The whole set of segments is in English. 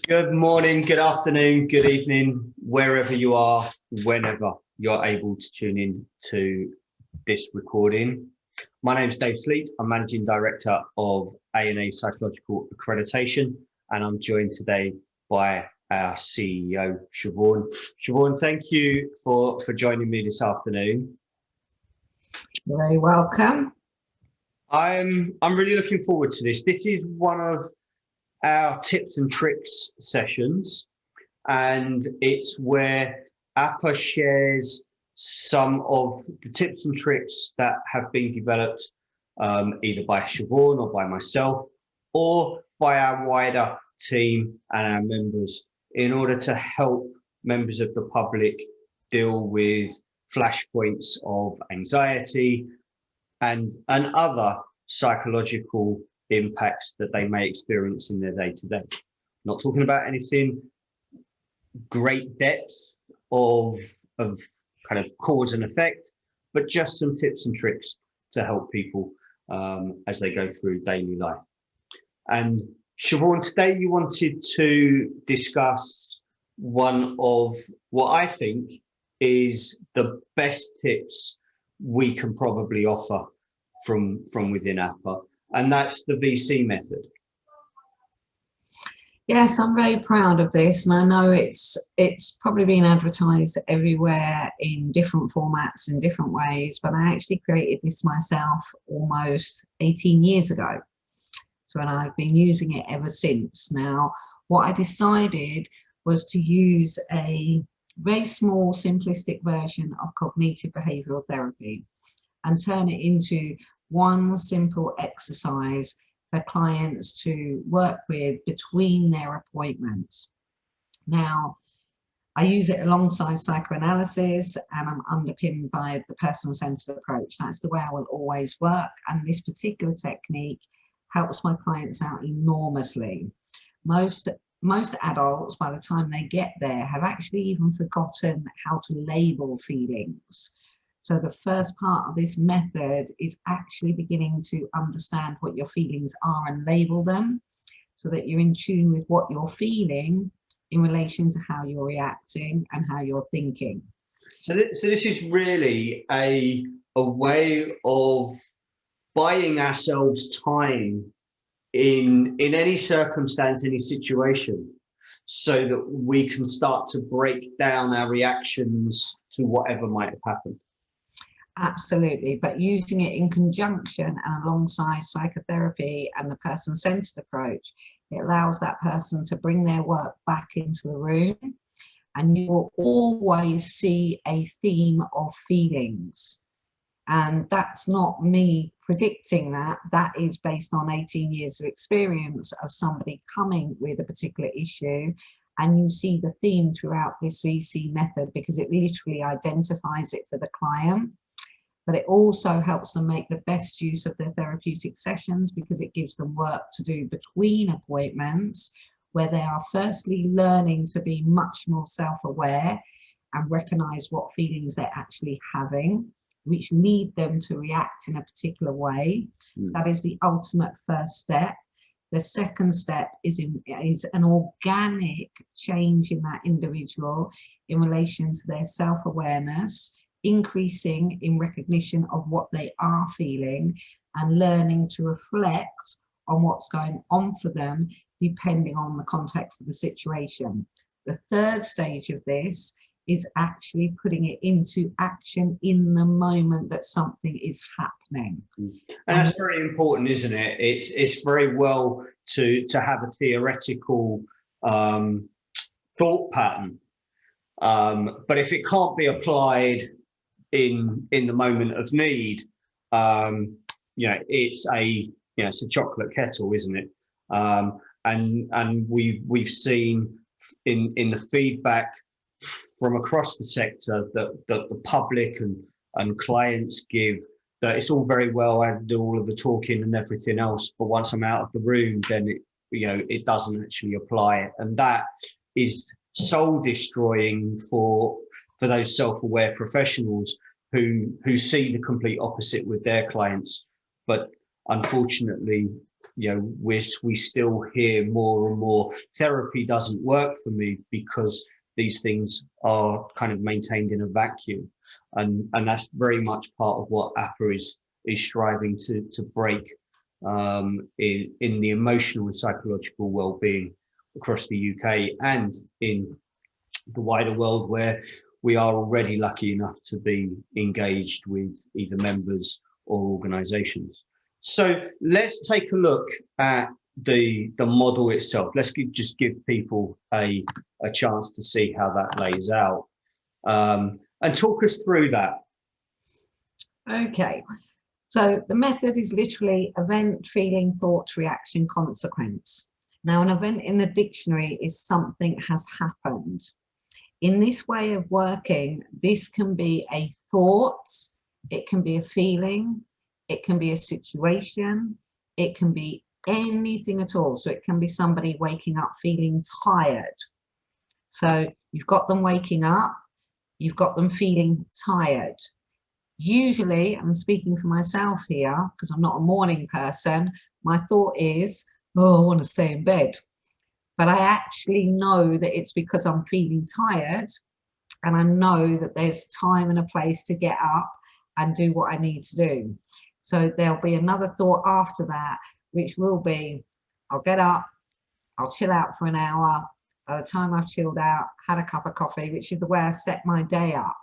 Good morning, good afternoon, good evening, wherever you are, whenever you're able to tune in to this recording. My name is Dave Sleet. I'm Managing Director of A&A Psychological Accreditation, and I'm joined today by our CEO, Siobhain. Siobhain, thank you for joining me this afternoon. You're very welcome. I'm really looking forward to this. This is one of our tips and tricks sessions, and it's where APA shares some of the tips and tricks that have been developed either by Siobhain or by myself or by our wider team and our members in order to help members of the public deal with flashpoints of anxiety and other psychological impacts that they may experience in their day-to-day. Not talking about anything great depth of kind of cause and effect, but just some tips and tricks to help people as they go through daily life. And Siobhain, today you wanted to discuss one of what I think is the best tips we can probably offer from within APA, and that's the VC method. Yes, I'm very proud of this, and I know it's probably been advertised everywhere in different formats in different ways, but I actually created this myself almost 18 years ago. So, and I've been using it ever since. Now, what I decided was to use a very small, simplistic version of cognitive behavioral therapy and turn it into one simple exercise for clients to work with between their appointments. Now, I use it alongside psychoanalysis, and I'm underpinned by the person-centered approach. That's the way I will always work, and this particular technique helps my clients out enormously. Most adults, by the time they get there, have actually even forgotten how to label feelings. So the first part of this method is actually beginning to understand what your feelings are and label them so that you're in tune with what you're feeling in relation to how you're reacting and how you're thinking. So this is really a way of buying ourselves time in any circumstance, any situation, so that we can start to break down our reactions to whatever might have happened. Absolutely, but using it in conjunction and alongside psychotherapy and the person-centered approach, it allows that person to bring their work back into the room, and you will always see a theme of feelings. And that's not me predicting that. That is based on 18 years of experience of somebody coming with a particular issue, and you see the theme throughout this VC method because it literally identifies it for the client. But it also helps them make the best use of their therapeutic sessions because it gives them work to do between appointments where they are firstly learning to be much more self-aware and recognize what feelings they're actually having, which lead them to react in a particular way. That is the ultimate first step. The second step is an organic change in that individual in relation to their self-awareness, increasing in recognition of what they are feeling and learning to reflect on what's going on for them depending on the context of the situation. The third stage of this is actually putting it into action in the moment that something is happening. And that's very important, isn't it? It's very well to have a theoretical thought pattern, but if it can't be applied in the moment of need, it's a chocolate kettle, isn't it? And we've seen in the feedback from across the sector that the public and clients give, that it's all very well I do all of the talking and everything else, but once I'm out of the room, then it doesn't actually apply, and that is soul destroying for those self-aware professionals who see the complete opposite with their clients. But unfortunately, we still hear more and more therapy doesn't work for me because these things are kind of maintained in a vacuum, and that's very much part of what APA is striving to break in the emotional and psychological well-being across the UK and in the wider world, where we are already lucky enough to be engaged with either members or organizations. So let's take a look at the model itself. Let's just give people a chance to see how that lays out, and talk us through that. Okay, so the method is literally event, feeling, thought, reaction, consequence. Now, an event in the dictionary is something has happened. In this way of working, this can be a thought, it can be a feeling, it can be a situation, it can be anything at all. So it can be somebody waking up feeling tired. So you've got them waking up, you've got them feeling tired. Usually, I'm speaking for myself here because I'm not a morning person, my thought is, oh, I want to stay in bed. But I actually know that it's because I'm feeling tired, and I know that there's time and a place to get up and do what I need to do. So there'll be another thought after that, which will be, I'll get up, I'll chill out for an hour. By the time I've chilled out, had a cup of coffee, which is the way I set my day up.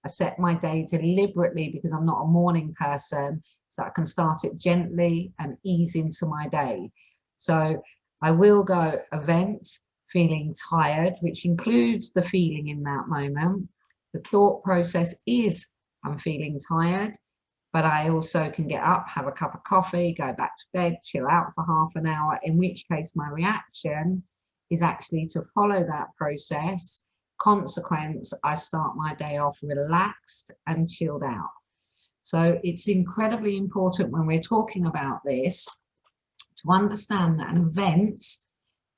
I set my day deliberately because I'm not a morning person, so I can start it gently and ease into my day. So I will go event, feeling tired, which includes the feeling in that moment. The thought process is, I'm feeling tired, but I also can get up, have a cup of coffee, go back to bed, chill out for half an hour, in which case my reaction is actually to follow that process. Consequence, I start my day off relaxed and chilled out. So it's incredibly important when we're talking about this to understand that an event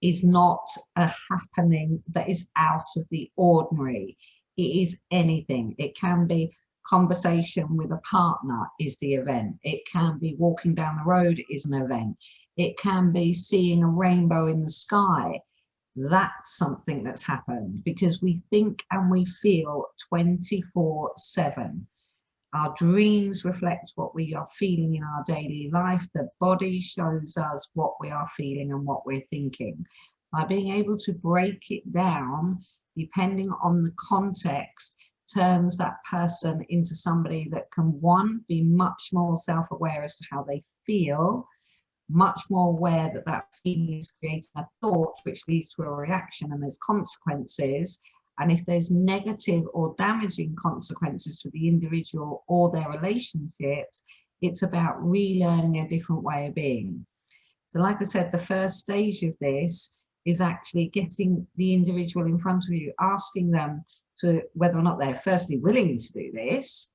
is not a happening that is out of the ordinary. It is anything. It can be conversation with a partner is the event. It can be walking down the road is an event. It can be seeing a rainbow in the sky. That's something that's happened because we think and we feel 24/7. Our dreams reflect what we are feeling in our daily life. The body shows us what we are feeling and what we're thinking. By being able to break it down, depending on the context, turns that person into somebody that can, one, be much more self-aware as to how they feel, much more aware that that feeling is creating a thought, which leads to a reaction, and there's consequences. And if there's negative or damaging consequences for the individual or their relationships, it's about relearning a different way of being. So like I said, the first stage of this is actually getting the individual in front of you, asking them to whether or not they're firstly willing to do this,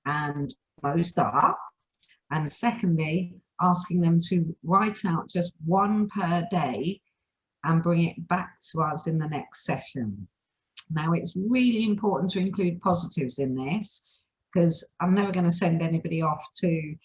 and most are, and secondly, asking them to write out just one per day and bring it back to us in the next session. Now, it's really important to include positives in this because I'm never going to send anybody off to,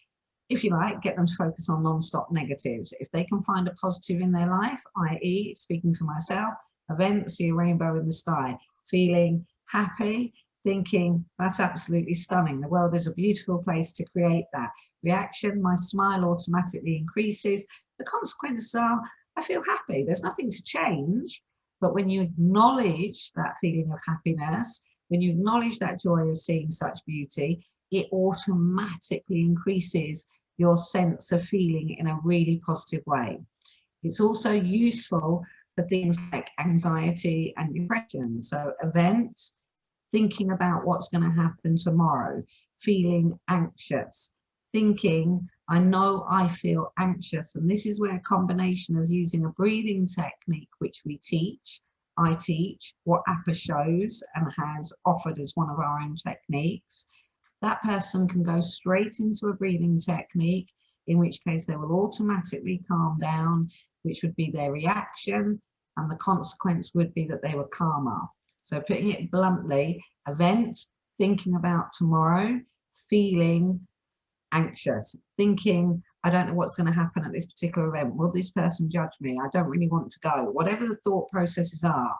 if you like, get them to focus on non-stop negatives. If they can find a positive in their life, i.e., speaking for myself, event, see a rainbow in the sky, feeling happy, thinking that's absolutely stunning. The world is a beautiful place to create that. Reaction, my smile automatically increases. The consequences are, I feel happy. There's nothing to change. But when you acknowledge that feeling of happiness, when you acknowledge that joy of seeing such beauty, it automatically increases your sense of feeling in a really positive way. It's also useful for things like anxiety and depression. So events, thinking about what's going to happen tomorrow, feeling anxious, thinking, I know I feel anxious. And this is where a combination of using a breathing technique, which I teach, what APA shows and has offered as one of our own techniques, that person can go straight into a breathing technique, in which case they will automatically calm down, which would be their reaction, and the consequence would be that they were calmer. So putting it bluntly, event, thinking about tomorrow, feeling anxious, thinking, I don't know what's going to happen at this particular event. Will this person judge me? I don't really want to go. Whatever the thought processes are.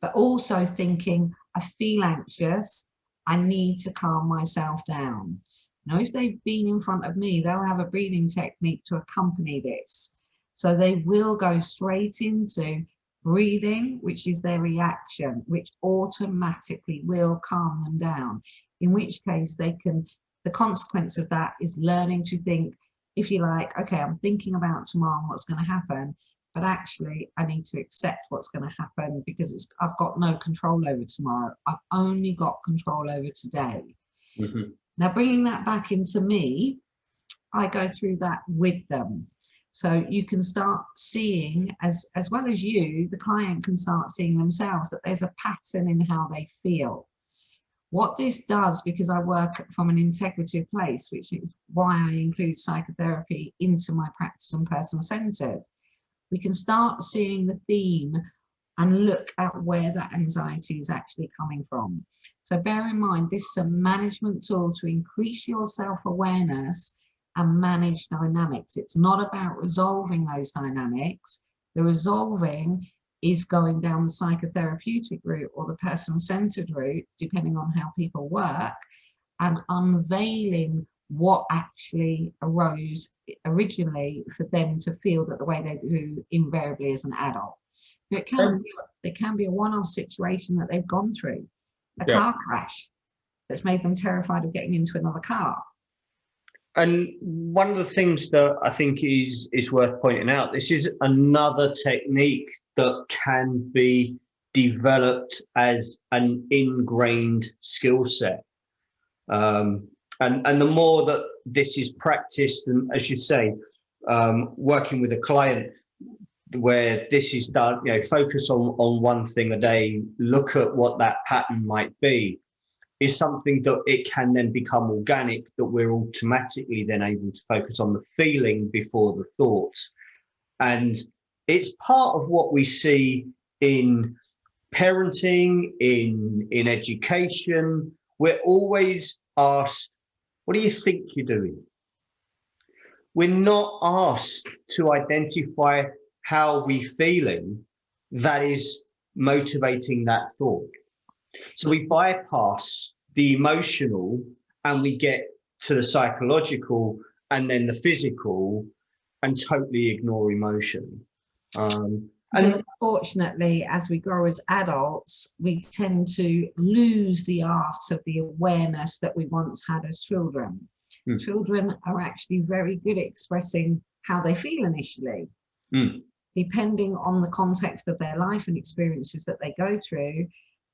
But also thinking, I feel anxious. I need to calm myself down. Now, if they've been in front of me, they'll have a breathing technique to accompany this. So they will go straight into breathing, which is their reaction, which automatically will calm them down. In which case the consequence of that is learning to think, if you like, okay, I'm thinking about tomorrow and what's going to happen, but actually I need to accept what's going to happen because I've got no control over tomorrow. I've only got control over today. Mm-hmm. Now, bringing that back into me, I go through that with them. So you can start seeing, as well as you, the client can start seeing themselves, that there's a pattern in how they feel. What this does, because I work from an integrative place, which is why I include psychotherapy into my practice and person-centered, we can start seeing the theme and look at where that anxiety is actually coming from. So bear in mind, this is a management tool to increase your self-awareness and manage dynamics. It's not about resolving those dynamics. The resolving is going down the psychotherapeutic route or the person-centered route, depending on how people work, and unveiling what actually arose originally for them to feel that the way they do invariably as an adult. It can be a one-off situation that they've gone through, a car crash that's made them terrified of getting into another car. And one of the things that I think is worth pointing out, this is another technique that can be developed as an ingrained skill set. And the more that this is practiced, and as you say, working with a client where this is done, focus on one thing a day, look at what that pattern might be, is something that it can then become organic, that we're automatically then able to focus on the feeling before the thoughts. And it's part of what we see in parenting, in education. We're always asked, what do you think you're doing? We're not asked to identify how we're feeling that is motivating that thought. So we bypass the emotional and we get to the psychological and then the physical and totally ignore emotion. And unfortunately, as we grow as adults, we tend to lose the art of the awareness that we once had as children. Mm. Children are actually very good at expressing how they feel initially. Mm. Depending on the context of their life and experiences that they go through,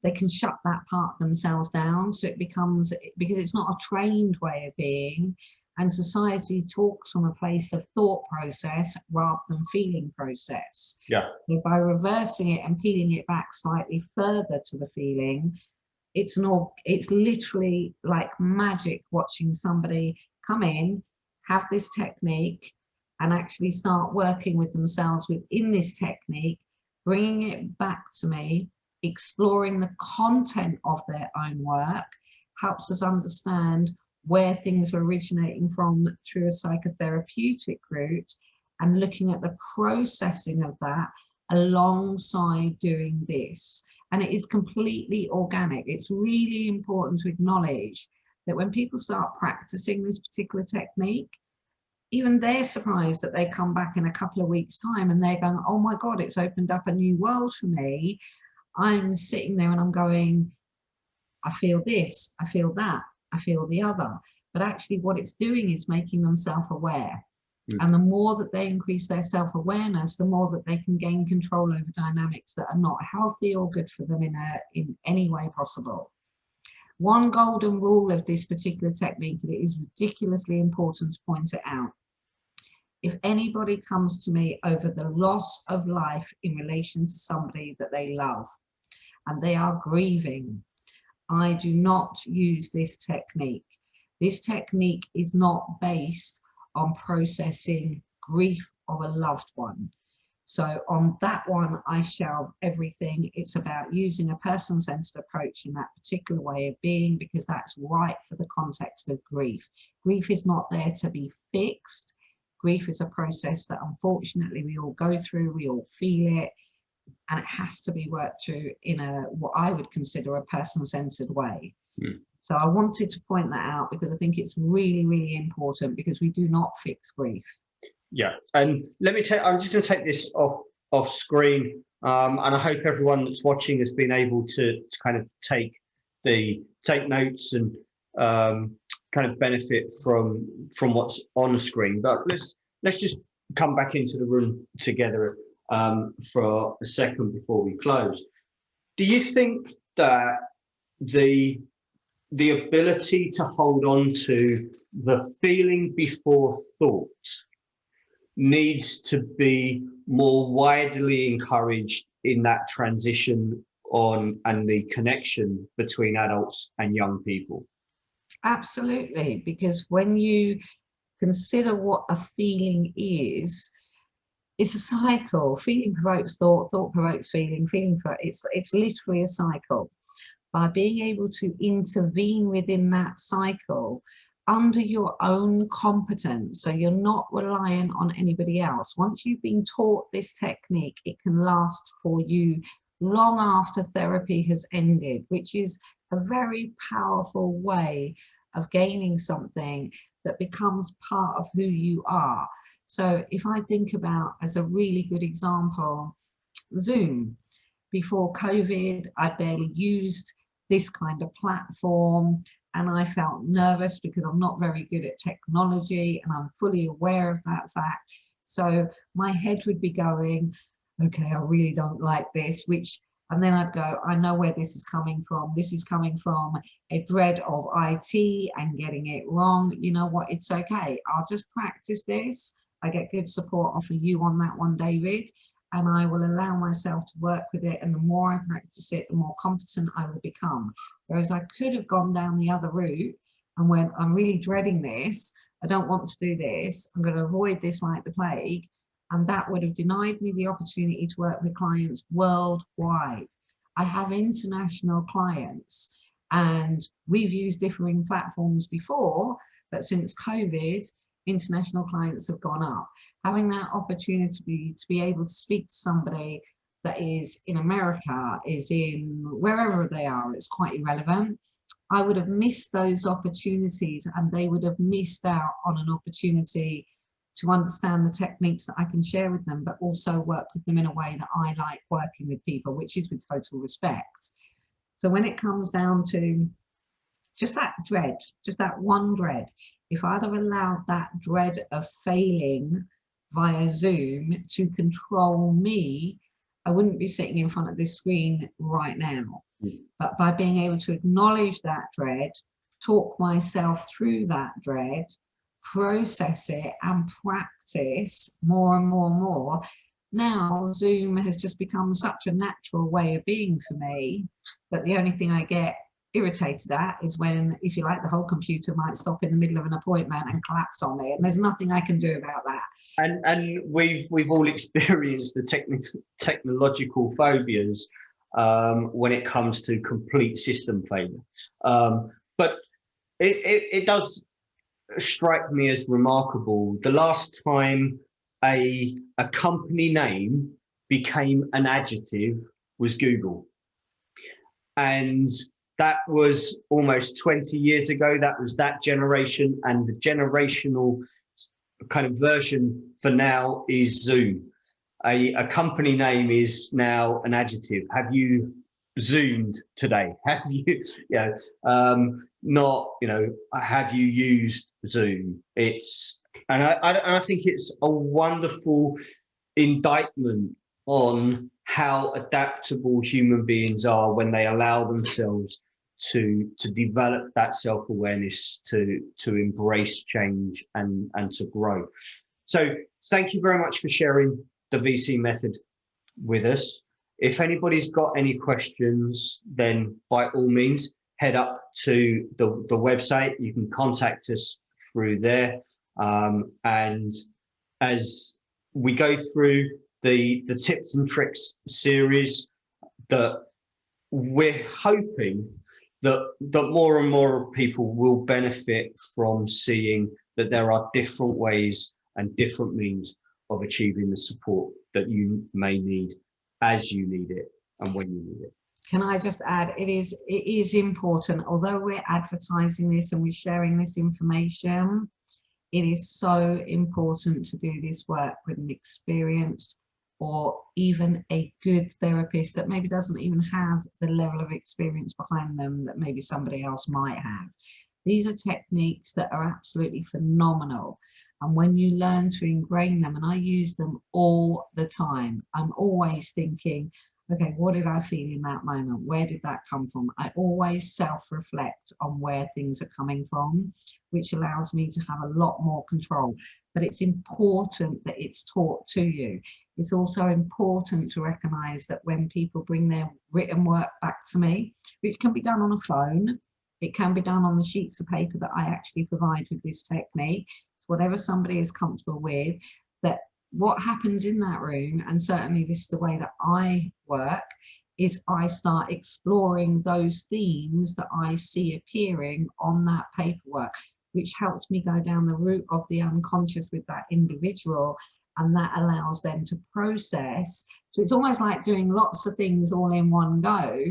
they can shut that part themselves down. So it becomes, because it's not a trained way of being, and society talks from a place of thought process rather than feeling process. Yeah. So by reversing it and peeling it back slightly further to the feeling, it's literally like magic watching somebody come in, have this technique, and actually start working with themselves within this technique, bringing it back to me, exploring the content of their own work, helps us understand where things were originating from through a psychotherapeutic route, and looking at the processing of that alongside doing this. And it is completely organic. It's really important to acknowledge that when people start practicing this particular technique, even they're surprised that they come back in a couple of weeks' time and they're going, oh my God, it's opened up a new world for me. I'm sitting there and I'm going, I feel this, I feel that, I feel the other. But actually what it's doing is making them self-aware. Mm. And the more that they increase their self-awareness, the more that they can gain control over dynamics that are not healthy or good for them in any way possible. One golden rule of this particular technique, that it is ridiculously important to point it out. If anybody comes to me over the loss of life in relation to somebody that they love and they are grieving, I do not use this technique. This technique is not based on processing grief of a loved one. So on that one, I shelve everything. It's about using a person-centered approach in that particular way of being, because that's right for the context of grief. Grief is not there to be fixed. Grief is a process that unfortunately we all go through, we all feel it, and it has to be worked through in what I would consider a person-centered way. So I wanted to point that out because I think it's really, really important, because we do not fix grief. Yeah, and let me I'm just going to take this off screen, and I hope everyone that's watching has been able to kind of take notes and kind of benefit from what's on the screen. But let's just come back into the room together for a second before we close. Do you think that the ability to hold on to the feeling before thought needs to be more widely encouraged in that transition on and the connection between adults and young people? Absolutely, because when you consider what a feeling is, it's a cycle. Feeling provokes thought, thought provokes feeling, it's literally a cycle. By being able to intervene within that cycle under your own competence, so you're not reliant on anybody else. Once you've been taught this technique, it can last for you long after therapy has ended, which is a very powerful way of gaining something that becomes part of who you are. So if I think about, as a really good example, Zoom. Before COVID, I barely used this kind of platform, and I felt nervous because I'm not very good at technology, and I'm fully aware of that fact. So my head would be going, okay, I really don't like this, and then I'd go, I know where this is coming from. This is coming from a dread of IT and getting it wrong. You know what? It's okay. I'll just practice this. I get good support off of you on that one, David, and I will allow myself to work with it. And the more I practice it, the more competent I will become. Whereas I could have gone down the other route and went, I'm really dreading this. I don't want to do this. I'm going to avoid this like the plague. And that would have denied me the opportunity to work with clients worldwide. I have international clients, and we've used differing platforms before, but since COVID, international clients have gone up. Having that opportunity to be able to speak to somebody that is in America, is in wherever they are, it's quite irrelevant. I would have missed those opportunities, and they would have missed out on an opportunity to understand the techniques that I can share with them, but also work with them in a way that I like working with people, which is with total respect. So when it comes down to just that dread, just that one dread, if I'd have allowed that dread of failing via Zoom to control me, I wouldn't be sitting in front of this screen right now. But by being able to acknowledge that dread, talk myself through that dread, process it and practice more and more and more, now Zoom has just become such a natural way of being for me that the only thing I get irritated at is when, if you like, the whole computer might stop in the middle of an appointment and collapse on me, and there's nothing I can do about that. And we've all experienced the technological phobias when it comes to complete system failure. But it does strike me as remarkable. The last time a company name became an adjective was Google. And that was almost 20 years ago. That was that generation, and the generational kind of version for now is Zoom. A company name is now an adjective. Have you Zoomed today? Have you, not, have you used Zoom? And I think it's a wonderful indictment on how adaptable human beings are when they allow themselves to develop that self-awareness, to embrace change and to grow. So thank you very much for sharing the VC method with us. If anybody's got any questions, then by all means, head up to the website. You can contact us through there. And as we go through the tips and tricks series, that we're hoping that more and more people will benefit from seeing that there are different ways and different means of achieving the support that you may need as you need it and when you need it. Can I just add, it is important, although we're advertising this and we're sharing this information, it is so important to do this work with an experienced or even a good therapist that maybe doesn't even have the level of experience behind them that maybe somebody else might have. These are techniques that are absolutely phenomenal. And when you learn to ingrain them, and I use them all the time, I'm always thinking, okay, what did I feel in that moment? Where did that come from? I always self-reflect on where things are coming from, which allows me to have a lot more control. But it's important that it's taught to you. It's also important to recognize that when people bring their written work back to me, which can be done on a phone, it can be done on the sheets of paper that I actually provide with this technique. It's whatever somebody is comfortable with, that what happens in that room, and certainly this is the way that I work, is I start exploring those themes that I see appearing on that paperwork, which helps me go down the route of the unconscious with that individual, and that allows them to process. So it's almost like doing lots of things all in one go,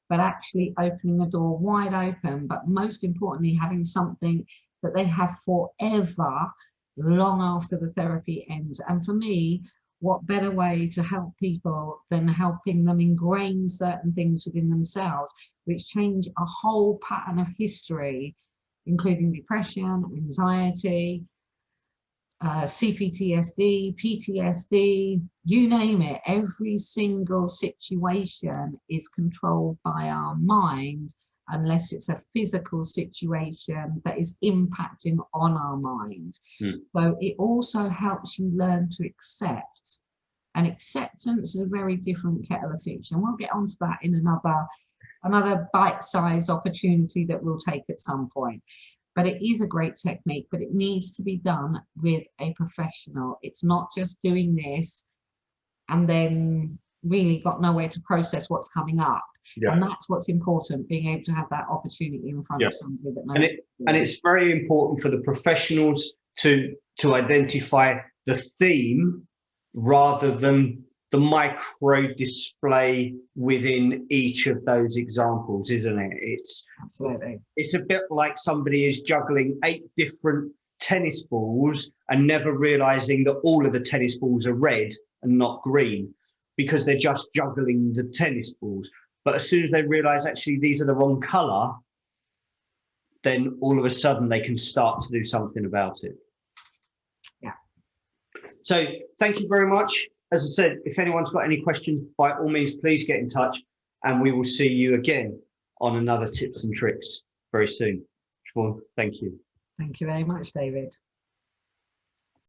but actually opening the door wide open, but most importantly, having something that they have forever, long after the therapy ends. And for me, what better way to help people than helping them ingrain certain things within themselves, which change a whole pattern of history, including depression, anxiety, CPTSD, PTSD, you name it. Every single situation is controlled by our mind, unless it's a physical situation that is impacting on our mind. So it also helps you learn to accept. And acceptance is a very different kettle of fish. And we'll get onto that in another bite-sized opportunity that we'll take at some point. But it is a great technique, but it needs to be done with a professional. It's not just doing this and then really got nowhere to process what's coming up. Yeah. And that's what's important, being able to have that opportunity in front of somebody that knows. And it's very important for the professionals to identify the theme rather than the micro display within each of those examples, isn't it? It's absolutely. It's a bit like somebody is juggling 8 different tennis balls and never realizing that all of the tennis balls are red and not green, because they're just juggling the tennis balls. But as soon as they realize actually these are the wrong color, then all of a sudden they can start to do something about it. Yeah. So thank you very much. As I said, if anyone's got any questions, by all means, please get in touch, and we will see you again on another tips and tricks very soon. Siobhain, thank you. Thank you very much, David.